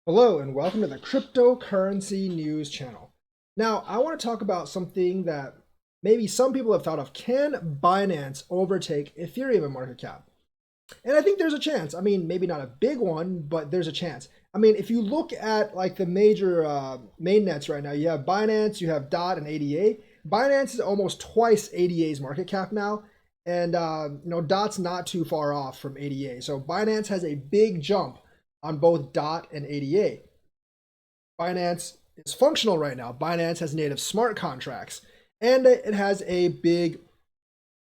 Hello and welcome to the Cryptocurrency News channel. Now, I want to talk about something that maybe some people have thought of. Can Binance overtake Ethereum in market cap? And I think there's a chance. I mean, maybe not a big one, but there's a chance. I mean, if you look at like the major main nets right now, you have Binance, you have DOT and ADA. Binance is almost twice ADA's market cap now. And DOT's not too far off from ADA. So Binance has a big jump on both DOT and ADA. Binance is functional right now. Binance has native smart contracts and it has a big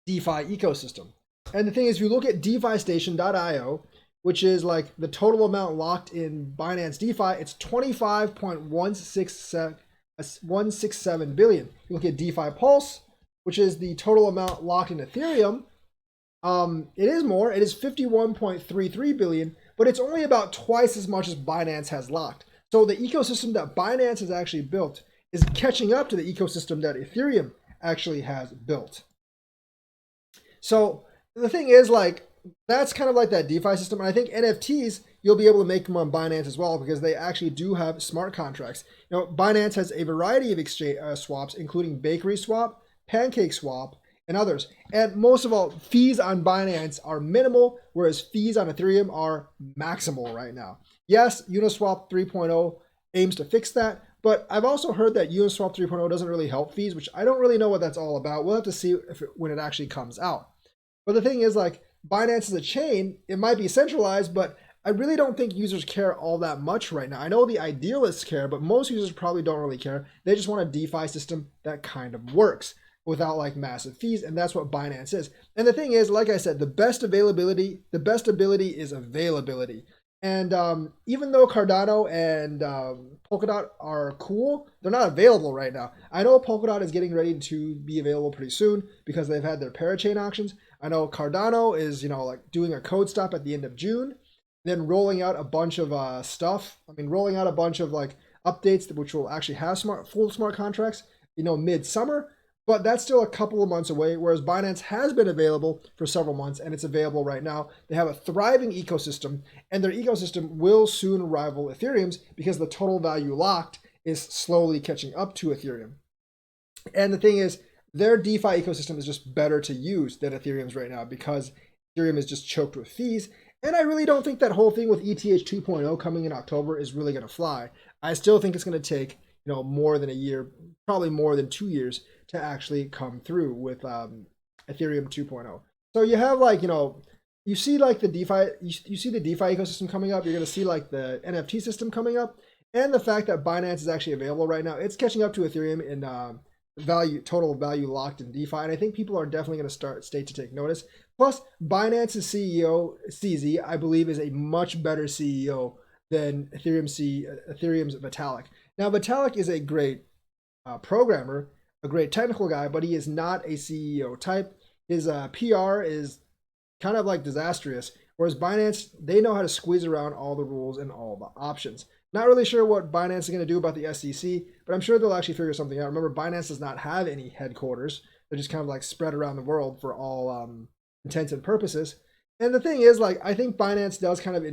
DeFi ecosystem. And the thing is, if you look at DeFiStation.io, which is like the total amount locked in Binance DeFi, it's 25.167 billion. You look at DeFi Pulse, which is the total amount locked in Ethereum, it is more. It is 51.33 billion, but it's only about twice as much as Binance has locked. So the ecosystem that Binance has actually built is catching up to the ecosystem that Ethereum actually has built. So the thing is, like, that's kind of like that DeFi system. And I think NFTs, you'll be able to make them on Binance as well because they actually do have smart contracts. Binance has a variety of exchange swaps, including Bakery Swap, Pancake Swap, and others. And most of all, fees on Binance are minimal, whereas fees on Ethereum are maximal right now. Yes, Uniswap 3.0 aims to fix that, but I've also heard that Uniswap 3.0 doesn't really help fees, which I don't really know what that's all about. We'll have to see when it actually comes out. But the thing is, like, Binance is a chain. It might be centralized, but I really don't think users care all that much right now. I know the idealists care, but most users probably don't really care. They just want a DeFi system that kind of works without like massive fees, and that's what Binance is. And the thing is, like I said, the best ability is availability. And even though Cardano and Polkadot are cool, they're not available right now. I know Polkadot is getting ready to be available pretty soon because they've had their parachain auctions. I know Cardano is, like doing a code stop at the end of June, then rolling out a bunch of stuff. I mean, rolling out a bunch of like updates which will actually have full smart contracts, mid-summer. But that's still a couple of months away, whereas Binance has been available for several months and it's available right now. They have a thriving ecosystem, and their ecosystem will soon rival Ethereum's because the total value locked is slowly catching up to Ethereum. And the thing is, their DeFi ecosystem is just better to use than Ethereum's right now because Ethereum is just choked with fees. And I really don't think that whole thing with ETH 2.0 coming in October is really going to fly. I still think it's going to take, more than a year, probably more than 2 years to actually come through with Ethereum 2.0. So you have like, you see like the DeFi, you see the DeFi ecosystem coming up. You're going to see like the NFT system coming up, and the fact that Binance is actually available right now. It's catching up to Ethereum in total value locked in DeFi, and I think people are definitely going to start to take notice. Plus, Binance's CEO CZ, I believe, is a much better CEO than Ethereum's Vitalik. Now, Vitalik is a great programmer, a great technical guy, but he is not a CEO type. His PR is kind of like disastrous, whereas Binance, they know how to squeeze around all the rules and all the options. Not really sure what Binance is going to do about the SEC, but I'm sure they'll actually figure something out. Remember, Binance does not have any headquarters. They're just kind of like spread around the world for all intents and purposes. And the thing is, like, I think Binance does kind of,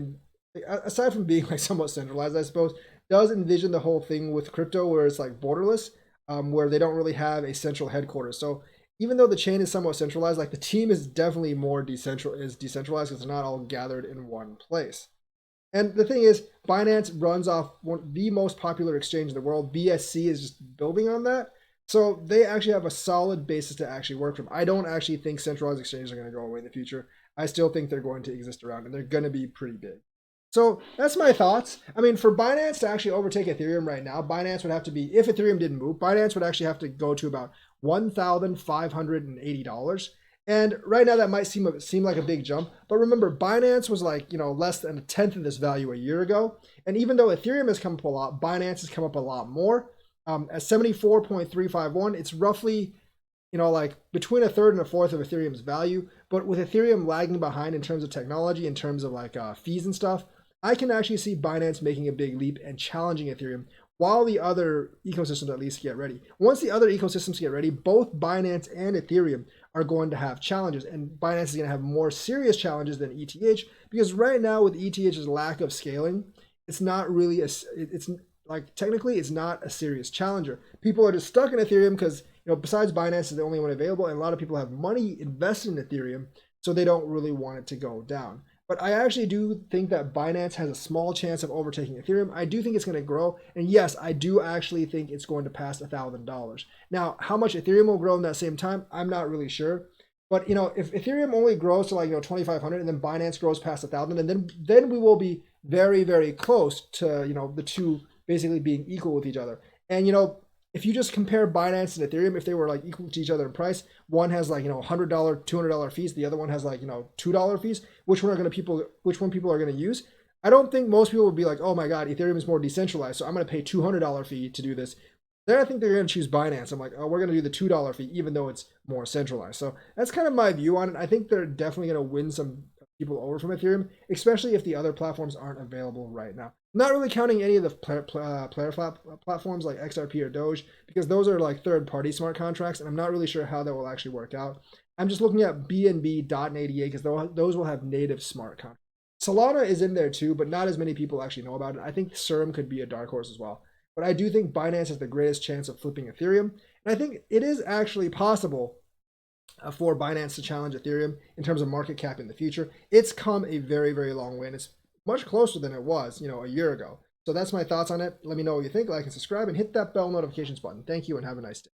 aside from being like somewhat centralized, I suppose, does envision the whole thing with crypto where it's like borderless, where they don't really have a central headquarters. So even though the chain is somewhat centralized, like the team is definitely more decentralized because it's not all gathered in one place. And the thing is, Binance runs off the most popular exchange in the world. BSC is just building on that. So they actually have a solid basis to actually work from. I don't actually think centralized exchanges are going to go away in the future. I still think they're going to exist around, and they're going to be pretty big. So that's my thoughts. I mean, for Binance to actually overtake Ethereum right now, Binance would have to be, if Ethereum didn't move, Binance would actually have to go to about $1,580. And right now that might seem like a big jump, but remember, Binance was like, less than a tenth of this value a year ago. And even though Ethereum has come up a lot, Binance has come up a lot more. At 74.351, it's roughly, like between a third and a fourth of Ethereum's value. But with Ethereum lagging behind in terms of technology, in terms of like fees and stuff, I can actually see Binance making a big leap and challenging Ethereum while the other ecosystems at least get ready. Once the other ecosystems get ready, both Binance and Ethereum are going to have challenges, and Binance is going to have more serious challenges than ETH because right now with ETH's lack of scaling, it's not really it's like technically it's not a serious challenger. People are just stuck in Ethereum because, besides Binance is the only one available, and a lot of people have money invested in Ethereum, so they don't really want it to go down. But I actually do think that Binance has a small chance of overtaking Ethereum. I do think it's going to grow. And yes, I do actually think it's going to pass $1,000. Now, how much Ethereum will grow in that same time, I'm not really sure. But if Ethereum only grows to 2,500 and then Binance grows past 1,000, and then we will be very, very close to the two basically being equal with each other. And if you just compare Binance and Ethereum, if they were equal to each other in price, one has $100, $200 fees, the other one has $2 fees. Which one people are going to use? I don't think most people would be like, oh my god, Ethereum is more decentralized, so I'm going to pay $200 fee to do this. Then I think they're going to choose Binance. I'm like, oh, we're going to do the $2 fee, even though it's more centralized. So that's kind of my view on it. I think they're definitely going to win some people over from Ethereum, especially if the other platforms aren't available right now. I'm not really counting any of the player platforms like XRP or Doge, because those are third-party smart contracts, and I'm not really sure how that will actually work out. I'm just looking at BNB.88 because those will have native smart contracts. Solana is in there too, but not as many people actually know about it. I think Serum could be a dark horse as well. But I do think Binance has the greatest chance of flipping Ethereum. And I think it is actually possible for Binance to challenge Ethereum in terms of market cap in the future. It's come a very, very long way, and it's much closer than it was, a year ago. So that's my thoughts on it. Let me know what you think, like and subscribe, and hit that bell notifications button. Thank you, and have a nice day.